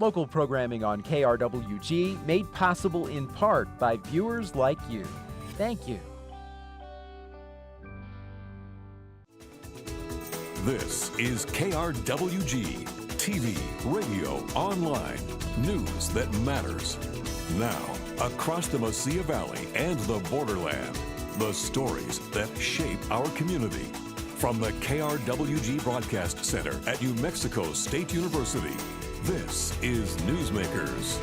Local programming on KRWG made possible in part by viewers like you. Thank you. This is KRWG, TV, radio, online, news that matters. Now, across the Mesilla Valley and the borderland, the stories that shape our community. From the KRWG Broadcast Center at New Mexico State University, this is Newsmakers.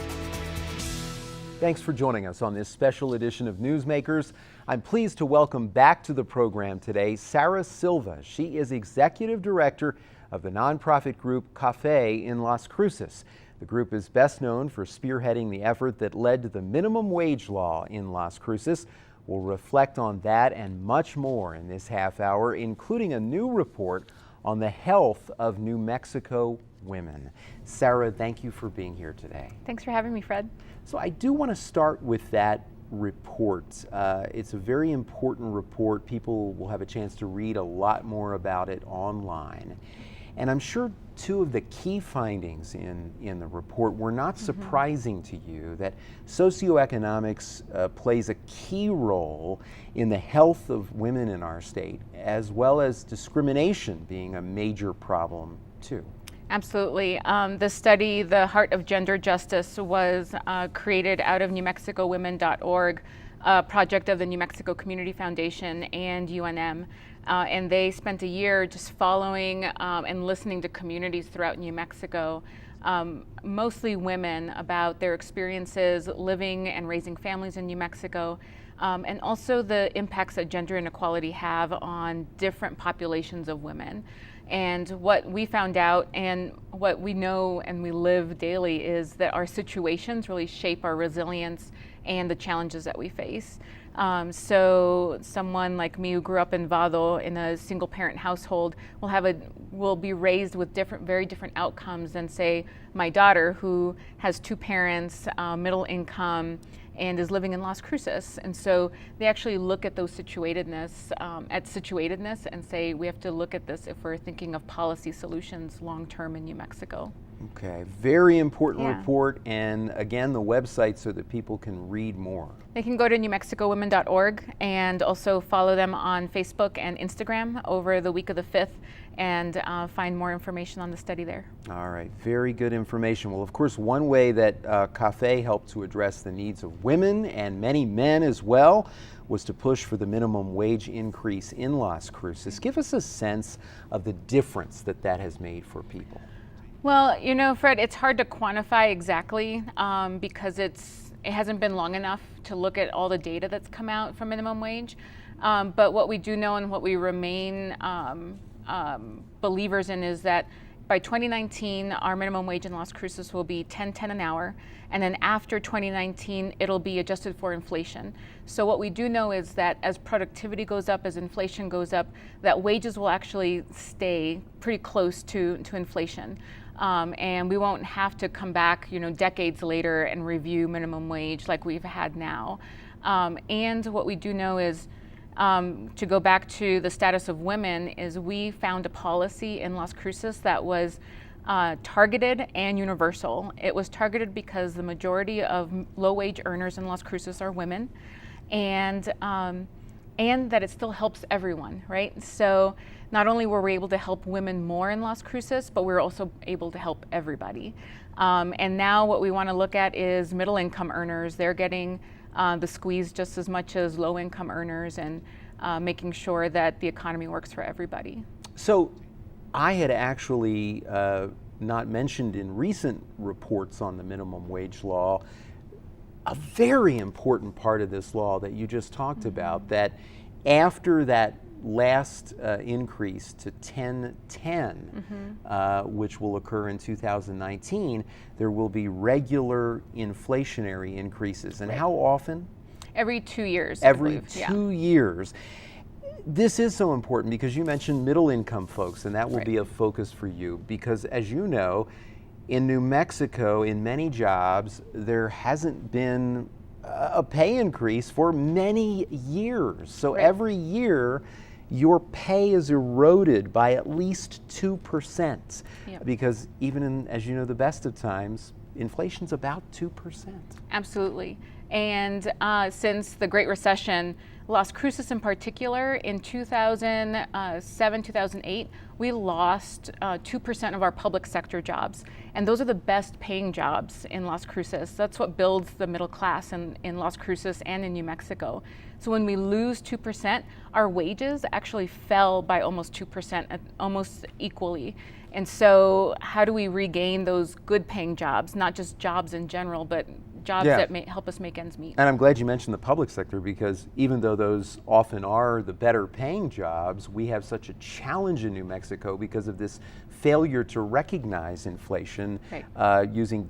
Thanks for joining us on this special edition of Newsmakers. I'm pleased to welcome back to the program today Sara Silva. She is Executive Director of the nonprofit group CAFE in Las Cruces. The group is best known for spearheading the effort that led to the minimum wage law in Las Cruces. We'll reflect on that and much more in this half hour, including a new report on the health of New Mexico women. Sara, thank you for being here today. Thanks for having me, Fred. So I do want to start with that report. It's a very important report. People will have a chance to read a lot more about it online. And I'm sure two of the key findings in the report were not surprising to you, that socioeconomics plays a key role in the health of women in our state, as well as discrimination being a major problem too. Absolutely. The study, The Heart of Gender Justice, was created out of NewMexicoWomen.org, a project of the New Mexico Community Foundation and UNM. And they spent a year just following and listening to communities throughout New Mexico, mostly women, about their experiences living and raising families in New Mexico, and also the impacts that gender inequality have on different populations of women. And what we found out, and what we know and we live daily, is that our situations really shape our resilience and the challenges that we face. So someone like me who grew up in Vado in a single parent household will be raised with very different outcomes than, say, my daughter, who has two parents, middle income, and is living in Las Cruces. And so they actually look at those situatedness and say, we have to look at this if we're thinking of policy solutions long-term in New Mexico. Okay, very important report, and again, the website so that people can read more. They can go to NewMexicoWomen.org and also follow them on Facebook and Instagram over the week of the 5th and find more information on the study there. All right, very good information. Well, of course, one way that CAFE helped to address the needs of women and many men as well was to push for the minimum wage increase in Las Cruces. Give us a sense of the difference that has made for people. Well, you know, Fred, it's hard to quantify exactly because it hasn't been long enough to look at all the data that's come out from minimum wage. But what we do know and what we remain believers in is that by 2019, our minimum wage in Las Cruces will be $10.10 an hour. And then after 2019, it'll be adjusted for inflation. So what we do know is that as productivity goes up, as inflation goes up, that wages will actually stay pretty close to inflation. And we won't have to come back, decades later and review minimum wage like we've had now. And what we do know is, to go back to the status of women, is we found a policy in Las Cruces that was targeted and universal. It was targeted because the majority of low-wage earners in Las Cruces are women, and that it still helps everyone, right? So not only were we able to help women more in Las Cruces, but we're also able to help everybody. And now what we want to look at is middle-income earners. They're getting the squeeze just as much as low-income earners, and making sure that the economy works for everybody. So I had actually not mentioned in recent reports on the minimum wage law a very important part of this law that you just talked about, that after that last increase to 10.10, which will occur in 2019, there will be regular inflationary increases. And how often? Every 2 years. Every 2 years. This is so important because you mentioned middle income folks, and that will be a focus for you, because as you know, in New Mexico, in many jobs, there hasn't been a pay increase for many years. So every year, your pay is eroded by at least 2%. Because even in, as you know, the best of times, inflation's about 2%. Absolutely. And since the Great Recession, Las Cruces in particular, in 2007, 2008, we lost 2% of our public sector jobs. And those are the best paying jobs in Las Cruces. That's what builds the middle class in Las Cruces and in New Mexico. So when we lose 2%, our wages actually fell by almost 2%, almost equally. And so how do we regain those good paying jobs, not just jobs in general, but jobs that may help us make ends meet? And I'm glad you mentioned the public sector, because even though those often are the better paying jobs, we have such a challenge in New Mexico because of this failure to recognize inflation. Right. Using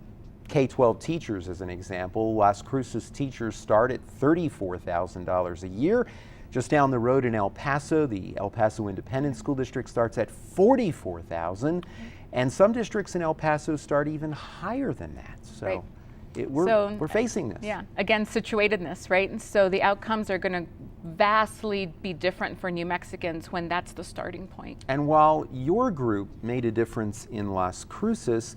K-12 teachers as an example, Las Cruces teachers start at $34,000 a year. Just down the road in El Paso, the El Paso Independent School District starts at $44,000, and some districts in El Paso start even higher than that. So. Right. We're facing this. Yeah, again, situatedness, right? And so the outcomes are going to vastly be different for New Mexicans when that's the starting point. And while your group made a difference in Las Cruces,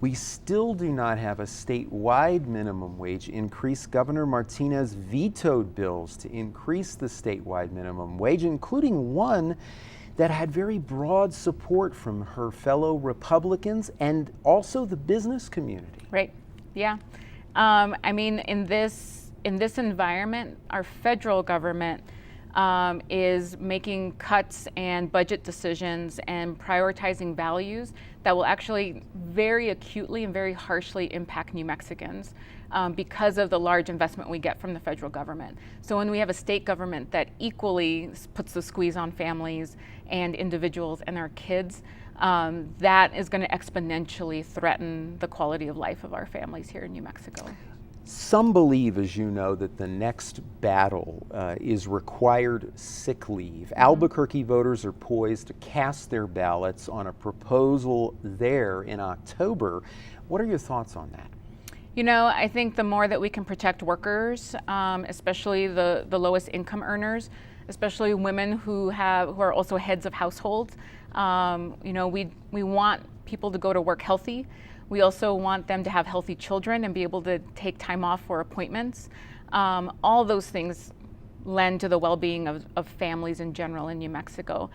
we still do not have a statewide minimum wage increase. Governor Martinez vetoed bills to increase the statewide minimum wage, including one that had very broad support from her fellow Republicans and also the business community. Right. Yeah. I mean, in this environment, our federal government is making cuts and budget decisions and prioritizing values that will actually very acutely and very harshly impact New Mexicans because of the large investment we get from the federal government. So when we have a state government that equally puts the squeeze on families and individuals and our kids, that is going to exponentially threaten the quality of life of our families here in New Mexico. Some believe, as you know, that the next battle is required sick leave. Mm-hmm. Albuquerque voters are poised to cast their ballots on a proposal there in October. What are your thoughts on that? You know, I think the more that we can protect workers, especially the lowest income earners, especially women who are also heads of households, you know, we want people to go to work healthy. We also want them to have healthy children and be able to take time off for appointments. All those things lend to the well-being of families in general in New Mexico.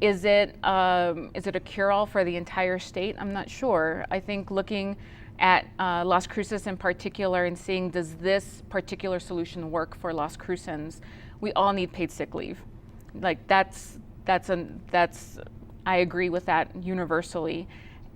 Is it a cure-all for the entire state? I'm not sure. I think looking at Las Cruces in particular and seeing, does this particular solution work for Las Crucens? We all need paid sick leave. Like that's I agree with that universally.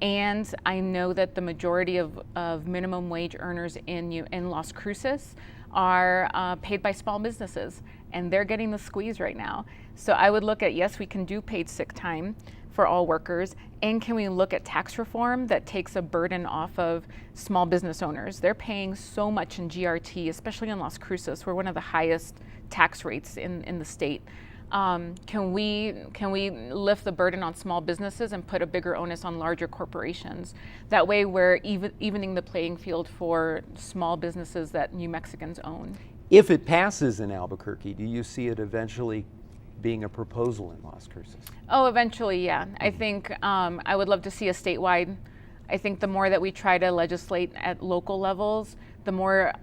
And I know that the majority of minimum wage earners in Las Cruces are paid by small businesses, and they're getting the squeeze right now. So I would look at, yes, we can do paid sick time for all workers, and can we look at tax reform that takes a burden off of small business owners? They're paying so much in GRT, especially in Las Cruces. We're one of the highest tax rates in the state. Can we lift the burden on small businesses and put a bigger onus on larger corporations? That way we're evening the playing field for small businesses that New Mexicans own. If it passes in Albuquerque, do you see it eventually being a proposal in Las Cruces? Oh, eventually, yeah. I think I would love to see a statewide. I think the more that we try to legislate at local levels, the more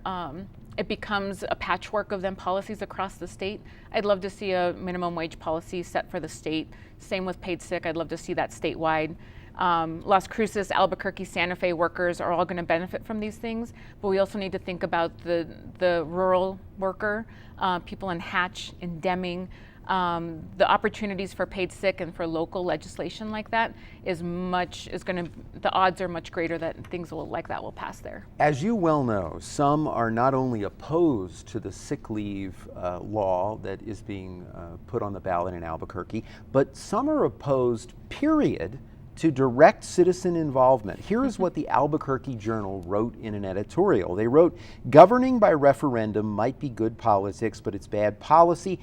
it becomes a patchwork of them policies across the state. I'd love to see a minimum wage policy set for the state. Same with paid sick. I'd love to see that statewide. Las Cruces, Albuquerque, Santa Fe workers are all going to benefit from these things, but we also need to think about the rural worker, people in Hatch, in Deming. The opportunities for paid sick and for local legislation like that the odds are much greater that things like that will pass there. As you well know, some are not only opposed to the sick leave law that is being put on the ballot in Albuquerque, but some are opposed, period, to direct citizen involvement. Here is what the Albuquerque Journal wrote in an editorial. They wrote, "Governing by referendum might be good politics, but it's bad policy.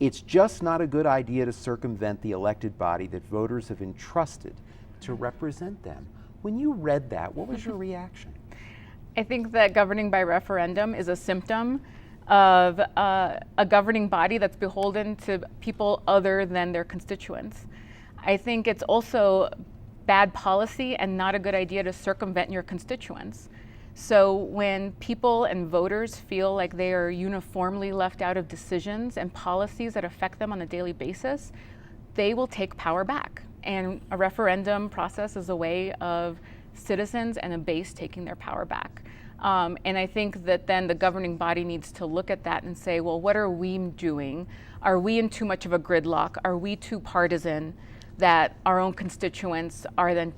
It's just not a good idea to circumvent the elected body that voters have entrusted to represent them." When you read that, what was your reaction? I think that governing by referendum is a symptom of a governing body that's beholden to people other than their constituents. I think it's also bad policy and not a good idea to circumvent your constituents. So when people and voters feel like they are uniformly left out of decisions and policies that affect them on a daily basis, they will take power back. And a referendum process is a way of citizens and a base taking their power back. And I think that then the governing body needs to look at that and say, well, what are we doing? Are we in too much of a gridlock? Are we too partisan that our own constituents are then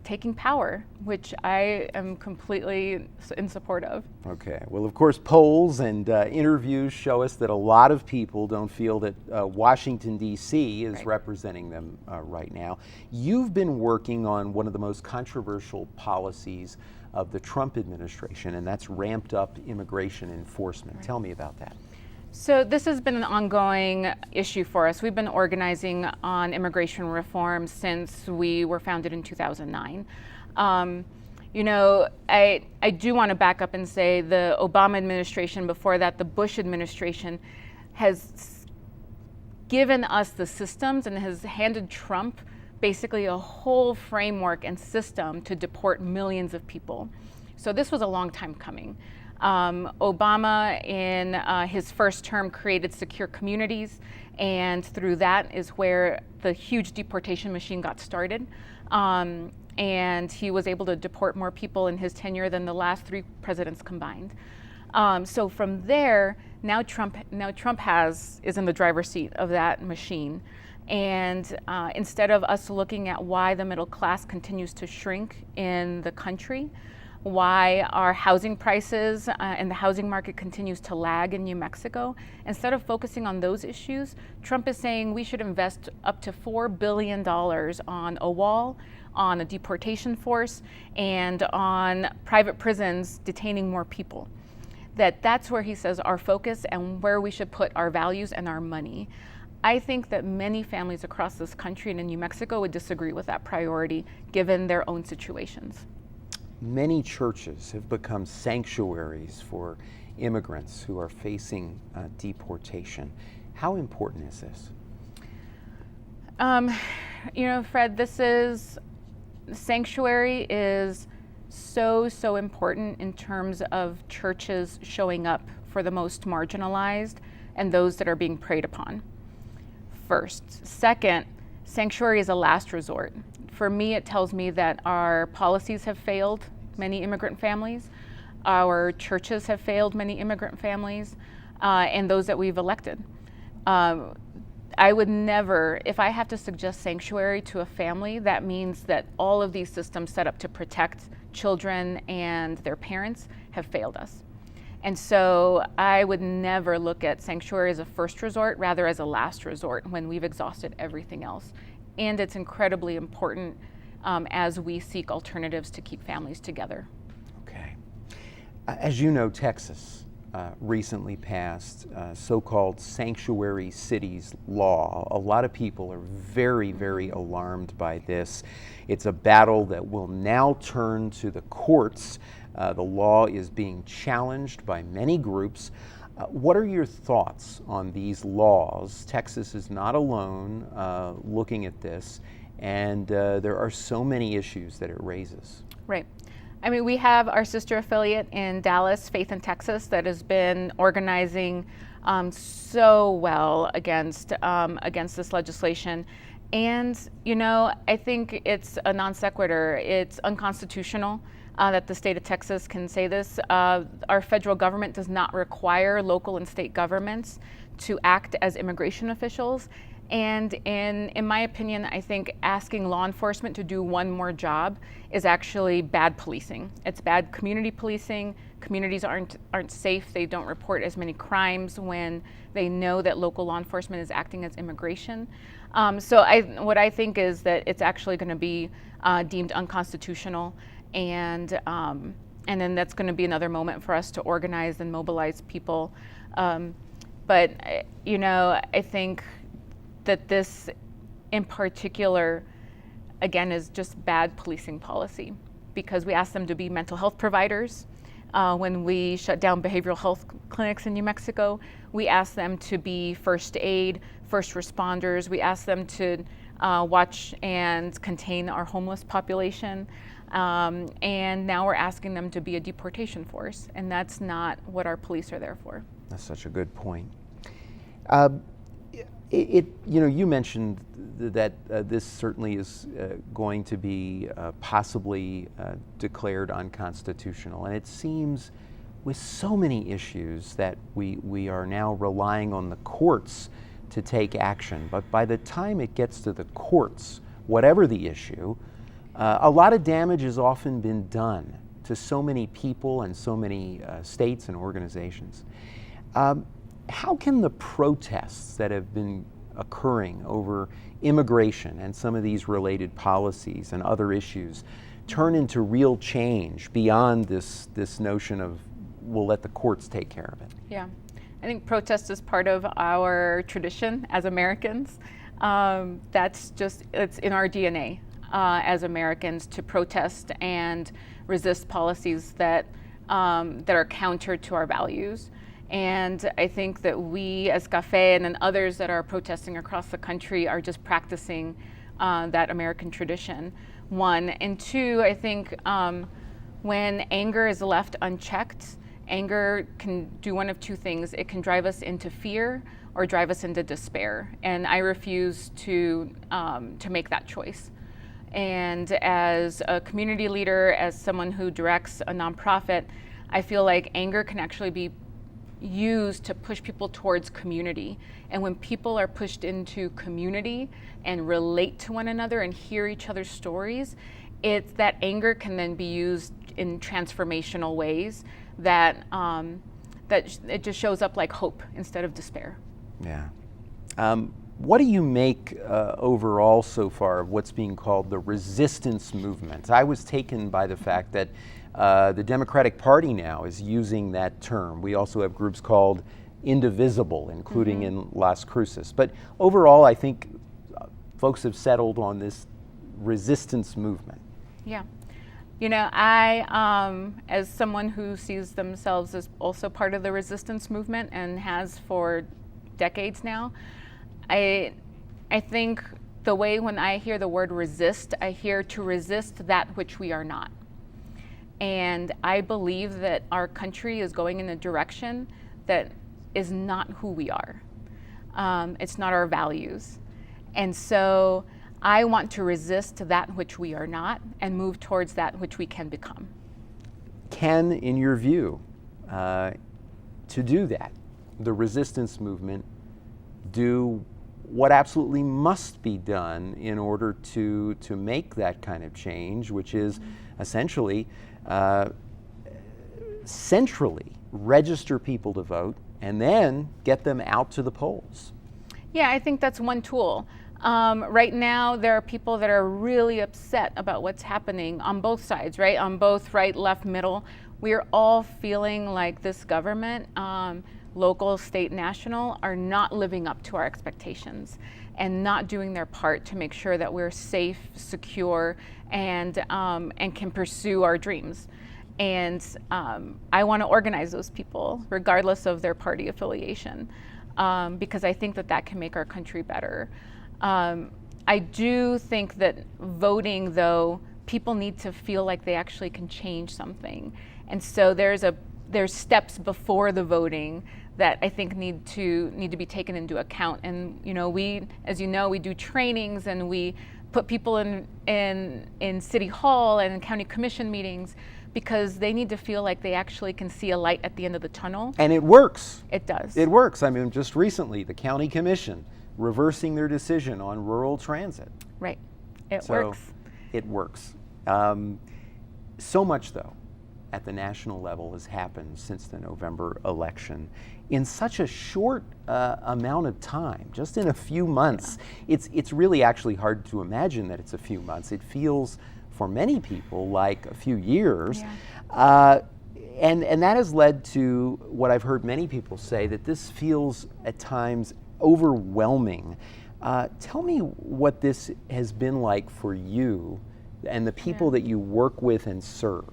taking power, which I am completely in support of. Okay. Well, of course, polls and interviews show us that a lot of people don't feel that Washington, D.C. is representing them right now. You've been working on one of the most controversial policies of the Trump administration, and that's ramped up immigration enforcement. Tell me about that. So this has been an ongoing issue for us. We've been organizing on immigration reform since we were founded in 2009. You know, I do want to back up and say the Obama administration, before that, the Bush administration, has given us the systems and has handed Trump basically a whole framework and system to deport millions of people. So this was a long time coming. Obama, in his first term, created secure communities, and through that is where the huge deportation machine got started. And he was able to deport more people in his tenure than the last 3 presidents combined. So from there, now Trump is in the driver's seat of that machine. And instead of us looking at why the middle class continues to shrink in the country, why our housing prices and the housing market continues to lag in New Mexico, instead of focusing on those issues, Trump is saying we should invest up to $4 billion on a wall, on a deportation force, and on private prisons detaining more people. That's where he says our focus and where we should put our values and our money. I think that many families across this country and in New Mexico would disagree with that priority given their own situations. Many churches have become sanctuaries for immigrants who are facing deportation. How important is this? You know, Fred, sanctuary is so important in terms of churches showing up for the most marginalized and those that are being preyed upon. First. Second, sanctuary is a last resort. For me, it tells me that our policies have failed many immigrant families, our churches have failed many immigrant families, and those that we've elected. I would never, if I have to suggest sanctuary to a family, that means that all of these systems set up to protect children and their parents have failed us. And so I would never look at sanctuary as a first resort, rather as a last resort when we've exhausted everything else. And it's incredibly important as we seek alternatives to keep families together. Okay. As you know, Texas recently passed so-called sanctuary cities law. A lot of people are very alarmed by this. It's a battle that will now turn to the courts. The law is being challenged by many groups. What are your thoughts on these laws? Texas is not alone looking at this, and there are so many issues that it raises. Right. I mean, we have our sister affiliate in Dallas, Faith in Texas, that has been organizing so well against this legislation. And, you know, I think it's a non sequitur. It's unconstitutional that the state of Texas can say this. Our federal government does not require local and state governments to act as immigration officials. And in my opinion, I think asking law enforcement to do one more job is actually bad policing. It's bad community policing. Communities aren't safe. They don't report as many crimes when they know that local law enforcement is acting as immigration. So what I think is that it's actually going to be deemed unconstitutional, and then that's going to be another moment for us to organize and mobilize people. But you know, I think that this in particular, again, is just bad policing policy, because we ask them to be mental health providers. When we shut down behavioral health clinics in New Mexico, we ask them to be first aid, first responders. We ask them to watch and contain our homeless population. And now we're asking them to be a deportation force, and that's not what our police are there for. That's such a good point. You mentioned that this certainly is going to be possibly declared unconstitutional, and it seems with so many issues that we are now relying on the courts to take action. But by the time it gets to the courts, whatever the issue, a lot of damage has often been done to so many people and so many states and organizations. How can the protests that have been occurring over immigration and some of these related policies and other issues turn into real change beyond this notion of we'll let the courts take care of it? Yeah, I think protest is part of our tradition as Americans. It's in our DNA as Americans to protest and resist policies that are counter to our values. And I think that we as CAFE and then others that are protesting across the country are just practicing that American tradition, one. And two, I think when anger is left unchecked, anger can do one of two things. It can drive us into fear or drive us into despair. And I refuse to make that choice. And as a community leader, as someone who directs a nonprofit, I feel like anger can actually be used to push people towards community. And when people are pushed into community and relate to one another and hear each other's stories, it's that anger can then be used in transformational ways that it just shows up like hope instead of despair. Yeah. What do you make overall so far of what's being called the resistance movement? I was taken by the fact that the Democratic Party now is using that term. We also have groups called Indivisible, including in Las Cruces. But overall, I think folks have settled on this resistance movement. Yeah. You know, I, as someone who sees themselves as also part of the resistance movement and has for decades now, I think the way when I hear the word resist, I hear to resist that which we are not. And I believe that our country is going in a direction that is not who we are. It's not our values. And so I want to resist that which we are not and move towards that which we can become. Can, in your view, to do that, the resistance movement do what absolutely must be done in order to make that kind of change, which is essentially centrally register people to vote and then get them out to the polls? Yeah, I think that's one tool. Right now, there are people that are really upset about what's happening on both sides, right? On both right, left, middle. We're all feeling like this government, local, state, national, are not living up to our expectations and not doing their part to make sure that we're safe, secure, and can pursue our dreams. And I want to organize those people, regardless of their party affiliation, because I think that can make our country better. I do think that voting, though, people need to feel like they actually can change something. And so there's steps before the voting that I think need to be taken into account. And as you know, we do trainings and we put people in City Hall and in County Commission meetings because they need to feel like they actually can see a light at the end of the tunnel. And it works. It does. It works. I mean, just recently, the County Commission reversing their decision on rural transit. Right. It works. It works. So much, though, at the national level has happened since the November election in such a short amount of time, just in a few months. Yeah. It's really actually hard to imagine that it's a few months. It feels, for many people, like a few years. Yeah. And that has led to what I've heard many people say, that this feels at times overwhelming. Tell me what this has been like for you and the people that you work with and serve.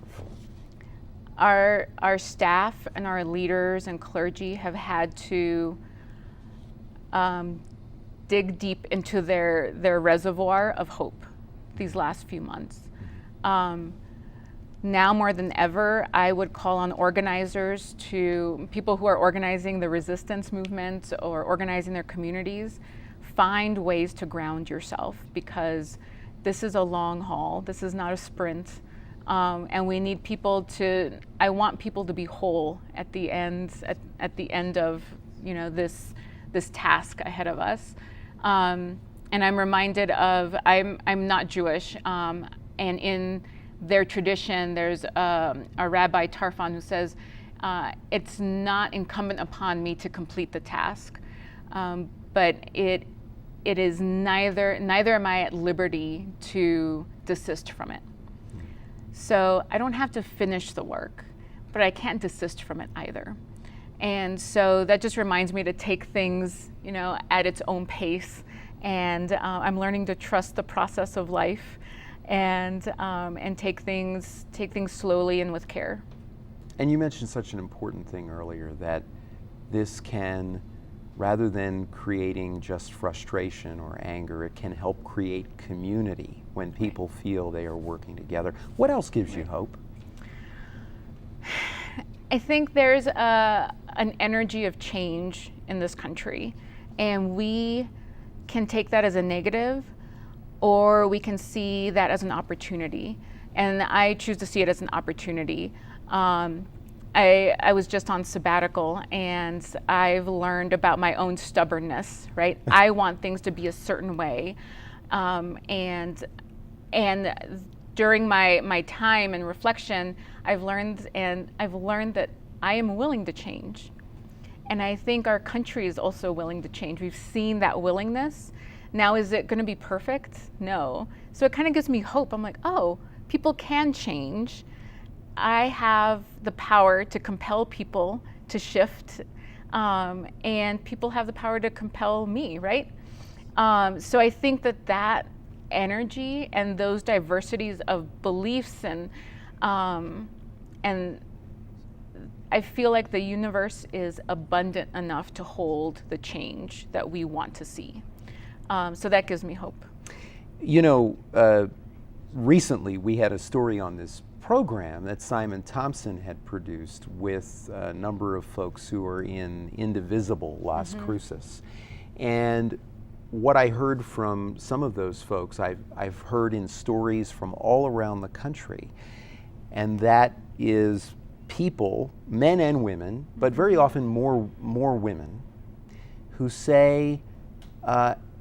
Our staff and our leaders and clergy have had to dig deep into their reservoir of hope these last few months. Now more than ever, I would call on organizers, to people who are organizing the resistance movement or organizing their communities, find ways to ground yourself, because this is a long haul. This is not a sprint. And we need people I want people to be whole at the end, at the end of, this task ahead of us. And I'm reminded of, I'm not Jewish, and in their tradition, there's a Rabbi Tarfon who says, it's not incumbent upon me to complete the task, but it is neither am I at liberty to desist from it. So I don't have to finish the work, but I can't desist from it either. And so that just reminds me to take things, at its own pace. And I'm learning to trust the process of life, and take things slowly and with care. And you mentioned such an important thing earlier, that this can, rather than creating just frustration or anger, it can help create community when people feel they are working together. What else gives you hope? I think there's an energy of change in this country, and we can take that as a negative, or we can see that as an opportunity. And I choose to see it as an opportunity. I was just on sabbatical, and I've learned about my own stubbornness, right? I want things to be a certain way. And during my time and reflection, I've learned that I am willing to change. And I think our country is also willing to change. We've seen that willingness. Now, is it going to be perfect? No. So it kind of gives me hope. I'm like, oh, people can change. I have the power to compel people to shift, and people have the power to compel me, right? So I think that energy and those diversities of beliefs and I feel like the universe is abundant enough to hold the change that we want to see. So that gives me hope. Recently we had a story on this program that Simon Thompson had produced with a number of folks who are in Indivisible, Las Cruces. And what I heard from some of those folks, I've heard in stories from all around the country, and that is people, men and women, but very often more women, who say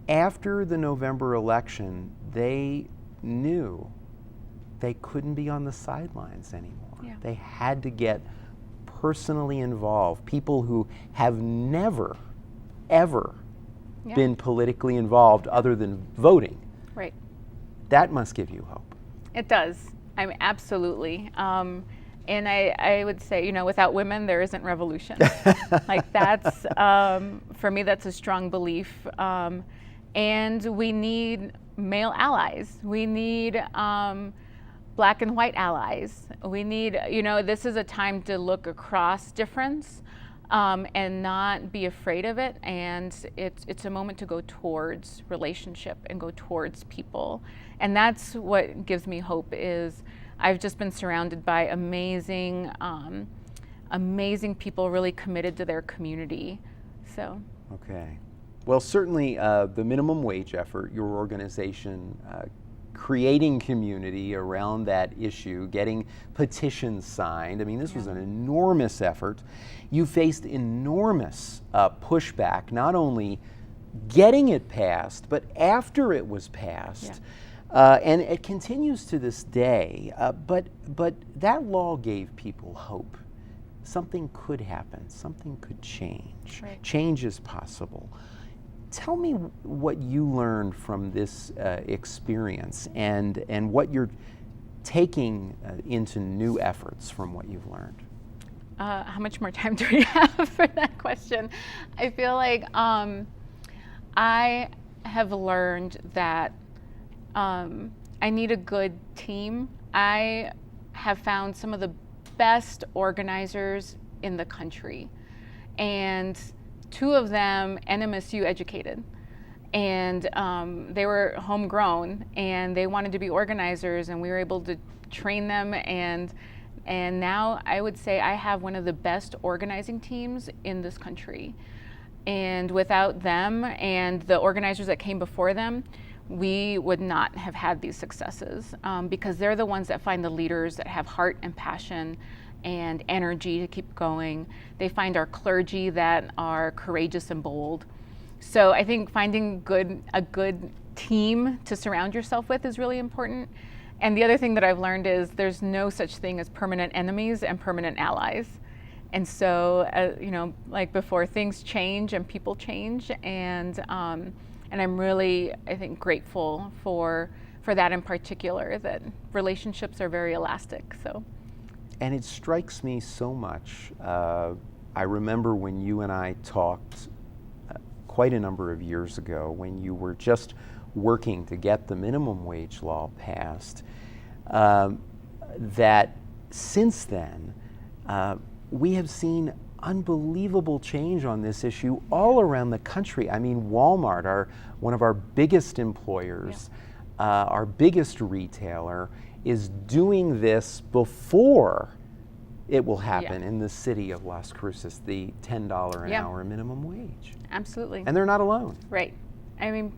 after the November election, they knew they couldn't be on the sidelines anymore. Yeah. They had to get personally involved. People who have never, ever been politically involved other than voting. Right. That must give you hope. It does. Absolutely. And I would say, without women, there isn't revolution. Like that's, for me, that's a strong belief. And we need male allies. We need black and white allies. We need, this is a time to look across difference and not be afraid of it. And it's a moment to go towards relationship and go towards people. And that's what gives me hope. Is I've just been surrounded by amazing people really committed to their community. So. Okay. Well, certainly the minimum wage effort, your organization creating community around that issue, getting petitions signed. I mean, this was an enormous effort. You faced enormous pushback, not only getting it passed, but after it was passed. Yeah. And it continues to this day. But that law gave people hope. Something could happen. Something could change. Right. Change is possible. Tell me what you learned from this experience and what you're taking into new efforts from what you've learned. How much more time do we have for that question? I feel like I have learned that I need a good team. I have found some of the best organizers in the country, and 2 of them NMSU educated. And they were homegrown, and they wanted to be organizers, and we were able to train them. And now I would say I have one of the best organizing teams in this country. And without them and the organizers that came before them, we would not have had these successes, because they're the ones that find the leaders that have heart and passion and energy to keep going. They find our clergy that are courageous and bold. So I think finding a good team to surround yourself with is really important. And the other thing that I've learned is there's no such thing as permanent enemies and permanent allies. And so, like before, things change and people change, and I'm really, I think, grateful for that in particular, that relationships are very elastic. So. And it strikes me so much. I remember when you and I talked quite a number of years ago, when you were just working to get the minimum wage law passed, that since then, we have seen unbelievable change on this issue all around the country. I mean, Walmart, one of our biggest employers, our biggest retailer, is doing this before it will happen in the city of Las Cruces, the $10 an hour minimum wage. Absolutely. And they're not alone. Right. I mean,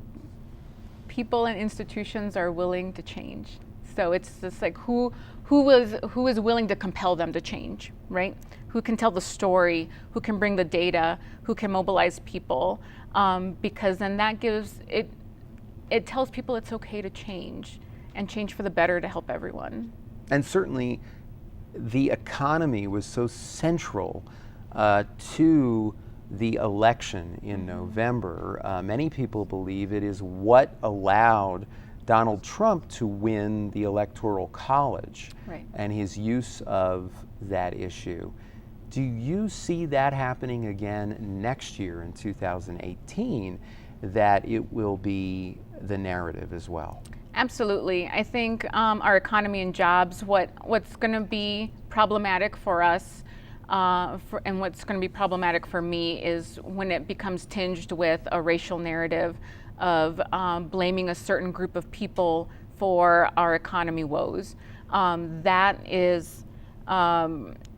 people and institutions are willing to change. So it's just like who is willing to compel them to change, right? Who can tell the story, who can bring the data, who can mobilize people, because then that gives it tells people it's okay to change, and change for the better to help everyone. And certainly the economy was so central to the election in November. Many people believe it is what allowed Donald Trump to win the Electoral College, and his use of that issue. Do you see that happening again next year in 2018, that it will be the narrative as well? Absolutely. I think our economy and jobs, what's going to be problematic for us and what's going to be problematic for me is when it becomes tinged with a racial narrative of blaming a certain group of people for our economy woes. That is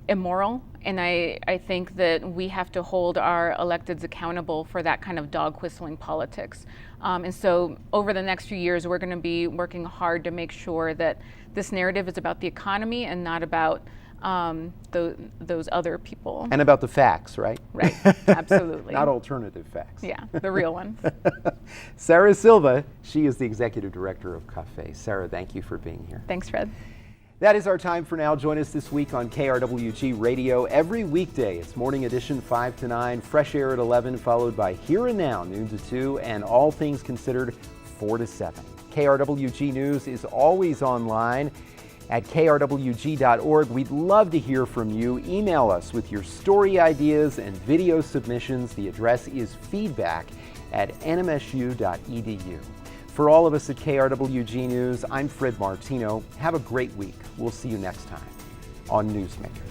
immoral, and I think that we have to hold our electeds accountable for that kind of dog whistling politics. And so over the next few years, we're going to be working hard to make sure that this narrative is about the economy and not about those other people. And about the facts, right? Right, absolutely. Not alternative facts. Yeah, the real ones. Sara Silva, she is the Executive Director of CAFE. Sara, thank you for being here. Thanks, Fred. That is our time for now. Join us this week on KRWG Radio every weekday. It's morning edition 5 to 9, fresh air at 11, followed by Here and Now, noon to 2, and All Things Considered, 4 to 7. KRWG News is always online at krwg.org. We'd love to hear from you. Email us with your story ideas and video submissions. The address is feedback@nmsu.edu. For all of us at KRWG News, I'm Fred Martino. Have a great week. We'll see you next time on Newsmakers.